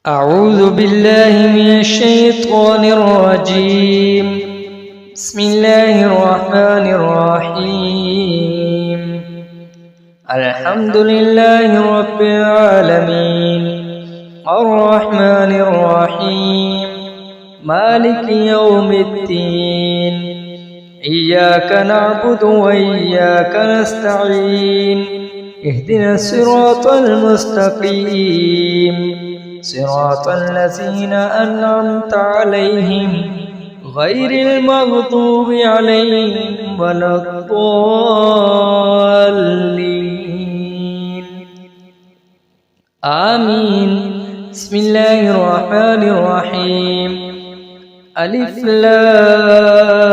أعوذ بالله من الشيطان الرجيم. بسم الله الرحمن الرحيم. الحمد لله رب العالمين الرحمن الرحيم مالك يوم الدين. إياك نعبد وإياك نستعين. اهدنا الصراط المستقيم صراط الذين أنعمت عليهم غير المغضوب عليهم ولا الضالين آمين. بسم الله الرحمن الرحيم. ألف لام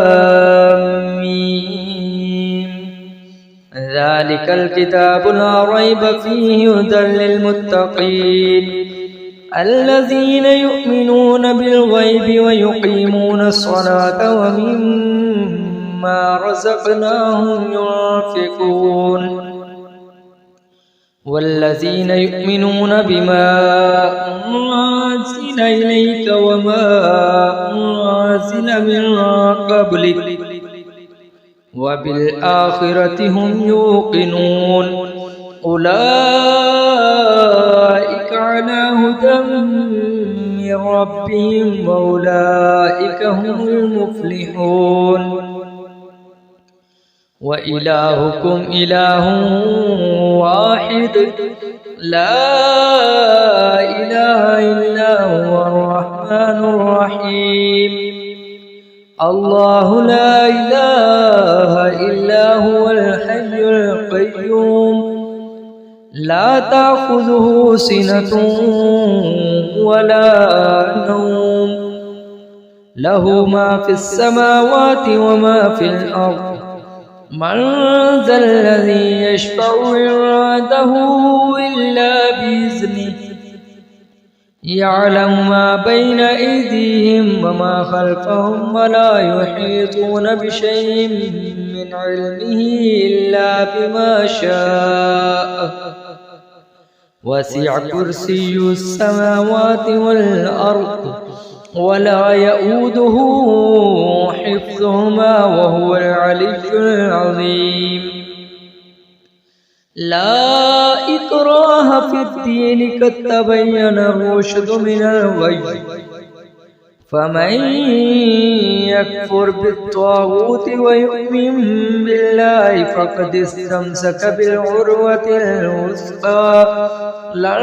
ميم. ذلك الكتاب لا ريب فيه هدى للمتقين الذين يؤمنون بالغيب ويقيمون الصلاة ومما رزقناهم ينفقون والذين يؤمنون بما أنزل إليك وما أنزل من قبلك وبالآخرة هم يوقنون أولئك على هدى من ربهم وأولئك هم المفلحون. وإلهكم إله واحد لا إله إلا هو الرحمن الرحيم. الله لا إله إلا هو الحي القيوم لا تأخذه سنة ولا نوم له ما في السماوات وما في الأرض. من ذا الذي يشفع عنده إلا بإذنه يعلم ما بين أيديهم وما خلفهم ولا يحيطون بشيء من علمه إلا بما شاء. وسع كرسي السماوات والأرض ولا يؤوده حفظهما وهو العلي العظيم. لا إكراه في الدين قد تبين الرشد من الغي. فمن يكفر بالطاغوت ويؤمن بالله فقد استمسك بالعروة الوثقى لا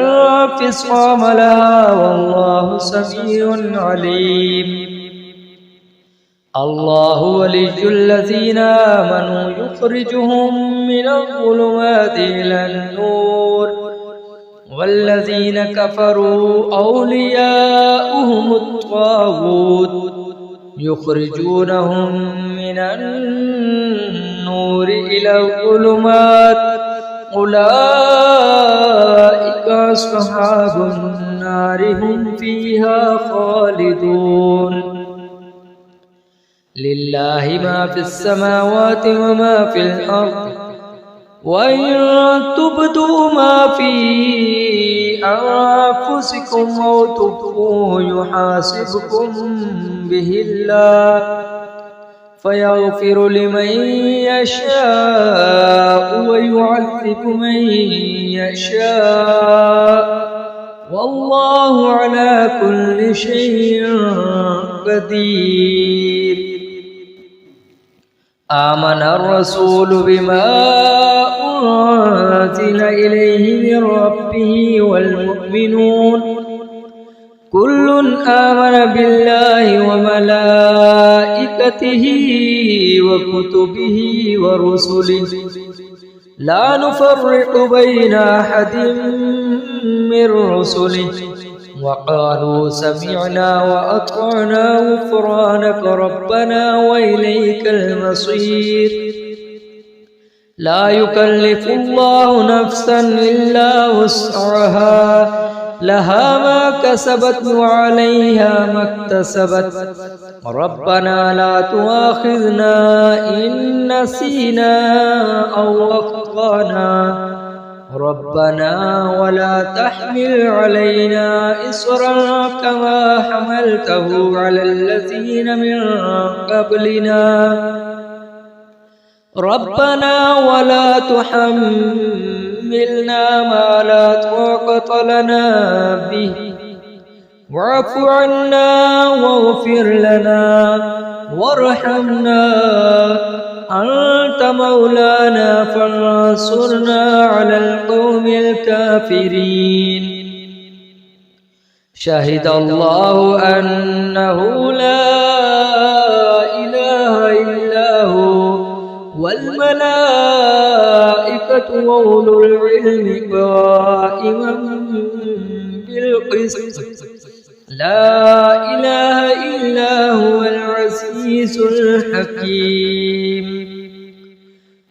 انفصام لها والله سميع عليم. الله ولي الذين آمنوا يخرجهم من الظلمات إلى النور والذين كفروا أولياؤهم الطاغوت يخرجونهم من النور إلى الظلمات أولئك أصحاب النار هم فيها خالدون. لله ما في السماوات وما في الأرض وإن تبدوا ما في أنفسكم أو تخفوه يحاسبكم به الله فيغفر لمن يشاء ويعذب من يشاء والله على كل شيء قدير. آمن الرسول بما أنزل إليه من ربه والمؤمنون كل آمن بالله وملائكته وكتبه ورسله لا نفرق بين أحد من رسله وقالوا سمعنا وأطعنا غفرانك ربنا وإليك المصير. لا يكلف الله نفسا إلا وسعها لها ما كسبت وعليها ما اكتسبت ربنا لا تؤاخذنا إن نسينا أو أخطأنا ربنا ولا تحمل علينا إصرا كما حملته على الذين من قبلنا ربنا ولا تحملنا ما لا طاقة لنا به واعف عنا واغفر لنا وارحمنا أنت مولانا فانصرنا على القوم الكافرين شهد الله أنه لا إله إلا هو والملائكة وأولو العلم قائما بالقسط لا إله إلا هو العزيز الحكيم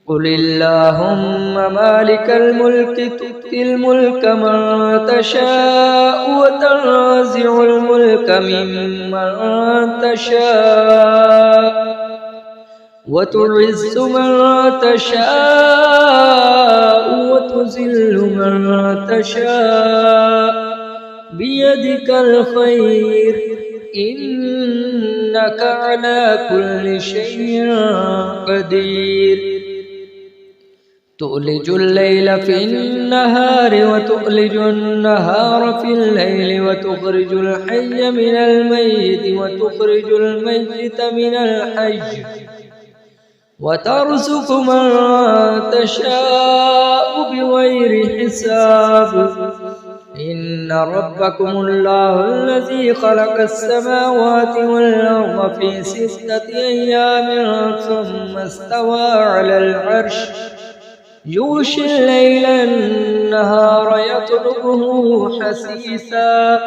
قل اللهم مالك الملك تؤتي الملك من تشاء وتنزع الملك ممن تشاء وتعز من تشاء وتذل من تشاء بيدك الخير إنك على كل شيء قدير تؤلج الليل في النهار وتؤلج النهار في الليل وتخرج الحي من الميت وتخرج الميت من الحي وترزق من تشاء بغير حساب إن ربكم الله الذي خلق السماوات والأرض في 6 أيام ثم استوى على العرش يغشي الليل النهار يطلبه حثيثا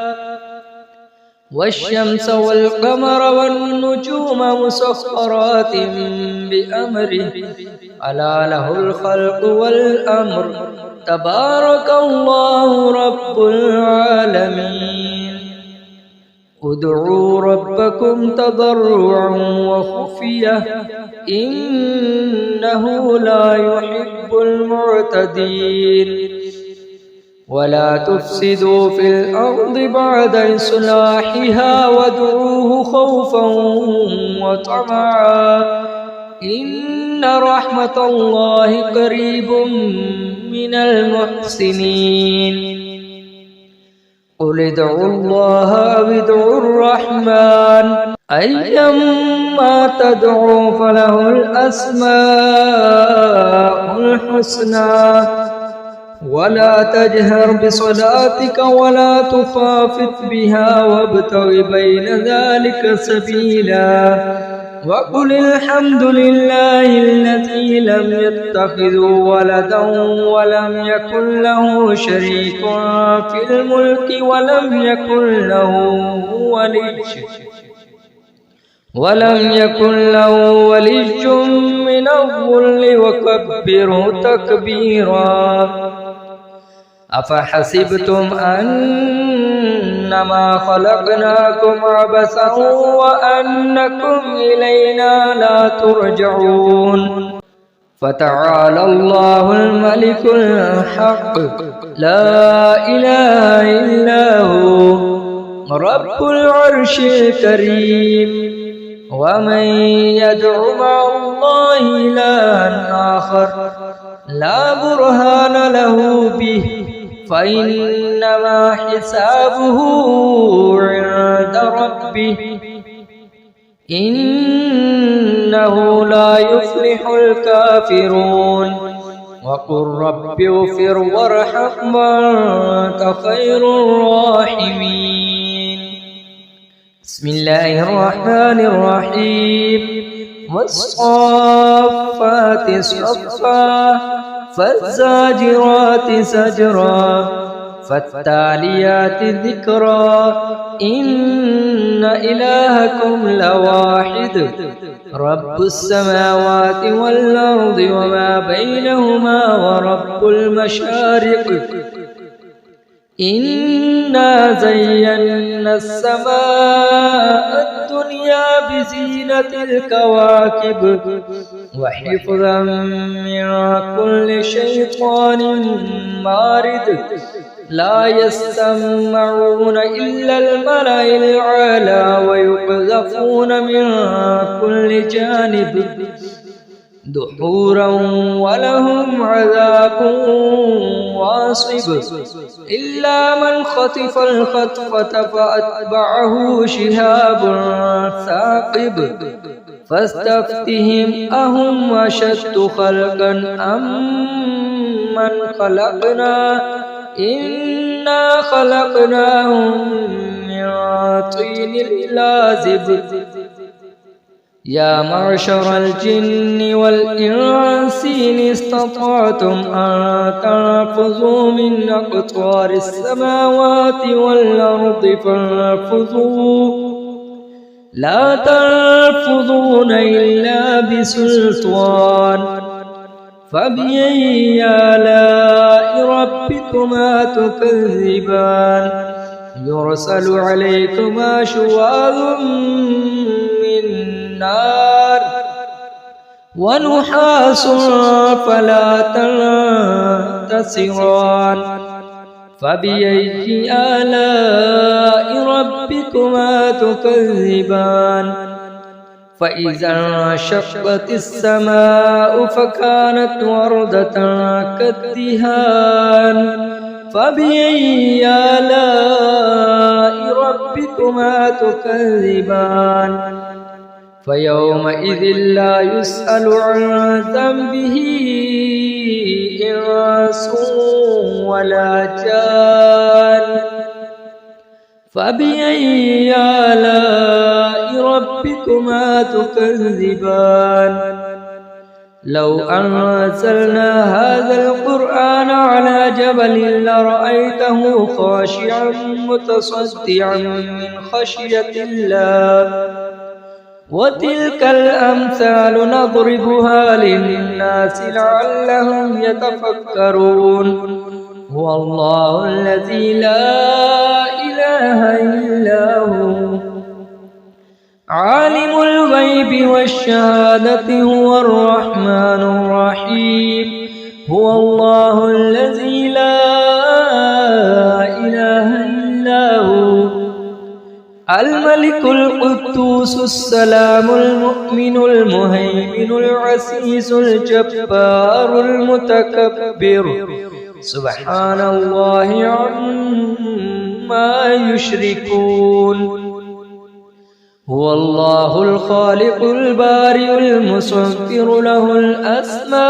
والشمس والقمر والنجوم مسخرات بأمره ألا له الخلق والأمر تبارك الله رب العالمين ادعوا ربكم تضرعا وخفية إنه لا يحب المعتدين ولا تفسدوا في الأرض بعد إصلاحها وادعوه خوفا وطمعا إن رحمة الله قريب من المحسنين قل ادعوا الله أو ادعوا الرحمن أيما تدعوا فله الأسماء الحسنى ولا تجهر بصلاتك ولا تخافت بها وابتغ بين ذلك سبيلا وقل الحمد لله الذي لم يتخذ ولدا ولم يكن له شريك في الملك ولم يكن له ولي من الذل وكبره تكبيرا أفحسبتم أنما خلقناكم عبثا وأنكم إلينا لا ترجعون فتعالى الله الملك الحق لا إله إلا هو رب العرش الكريم ومن يدع مع الله إلها آخر لا برهان له به فإنما حسابه عند ربه إنه لا يفلح الكافرون وقل رب اغفر وارحم وأنت خير الراحمين بسم الله الرحمن الرحيم والصافات صفا فالزاجرات زجرا فالتاليات ذكرا إن إلهكم لواحد رب السماوات والأرض وما بينهما ورب المشارق إنا زينا السماء الدنيا بزينة الكواكب وحفظا من كل شيطان مارد لا يستمعون إلا الملأ الأعلى ويقذفون من كل جانب دحورا ولهم عذاب واصب إلا من خطف الخطفة فأتبعه شهاب ثاقب فاستفتهم أهم أشد خلقا أم من خلقنا إنا خلقناهم من طين لازب يا معشر الجن والإنس إن استطعتم أن تنفذوا من أقطار السماوات والأرض فانفذوا لا تنفذون إلا بسلطان فبأي آلاء ربكما تكذبان يرسل عليكما شواظ من نار ونحاس فلا تنتصران فبأي آلاء ربكما تكذبان فإذا انشقت السماء فكانت وردة كالدهان فبأي آلاء ربكما تكذبان فيومئذ لا يسأل عن ذنبه إنس ولا جان فبأي آلاء ربكما تكذبان لو أنزلنا هذا القرآن على جبل لرأيته خاشعا متصدعا من خشية الله وتلك الأمثال نضربها للناس لعلهم يتفكرون هو الله الذي لا إله إلا هو عالم الغيب والشهادة هو الرحمن الرحيم هو الله الذي لا إله إلا هو الملك القدوس السلام المؤمن المهيمن العزيز الجبار المتكبر سبحان الله عما يشركون هو الله الخالق البارئ المصور له الأسماء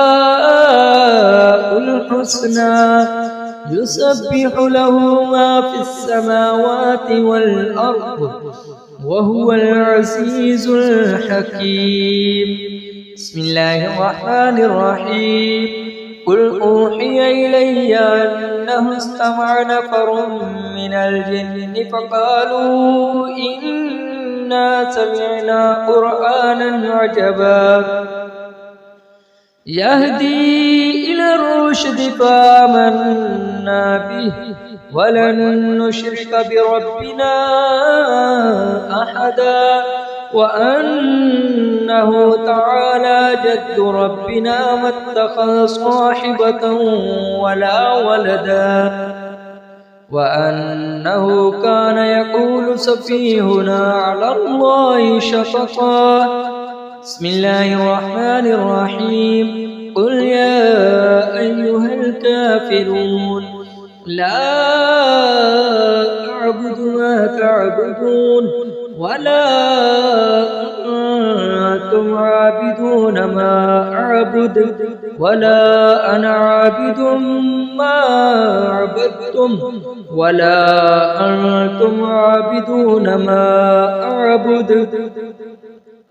الحسنى يسبح له ما في السماوات والأرض وهو العزيز الحكيم بسم الله الرحمن الرحيم قل أوحي إلي أنه استمع نفر من الجن فقالوا إنا سمعنا قرآنا عجبا يهدي إلى الرشد فآمنا به ولن نشرك بربنا أحدا وأنه تعالى جد ربنا ما اتخذ صاحبة ولا ولدا وأنه كان يقول سفيهنا على الله شططا بسم الله الرحمن الرحيم قل يا أيها الكافرون لا أعبد ما تعبدون ولا أنتم عابدون ما أعبد ولا أنا عابد ما عبدتم ولا أنتم عابدون ما أعبد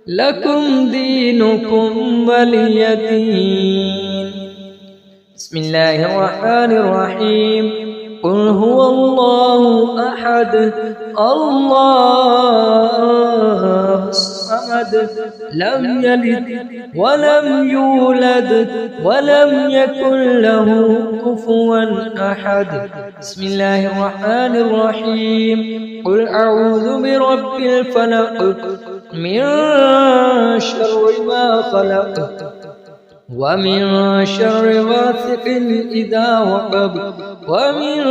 لكم دينكم ولي دين بسم الله الرحمن الرحيم قل هو الله أحد الله الصمد لم يلد ولم يولد ولم يكن له كفوا أحد بسم الله الرحمن الرحيم قل أعوذ برب الفلق من شر ما خلق ومن شر غاسق إذا وقب ومن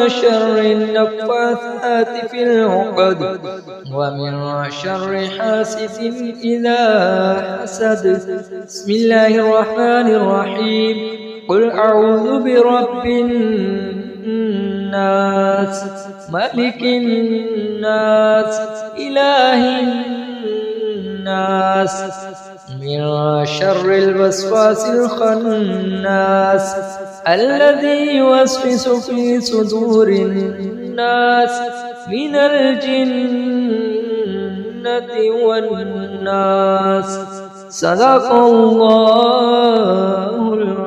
شر النفاثات في العقد ومن شر حاسد إذا حسد. بسم الله الرحمن الرحيم. قل أعوذ برب الناس ملك الناس إله الناس من شر الوسواس الخناس الذي يوسوس في صدور الناس من الجنة والناس. صدق الله العظيم.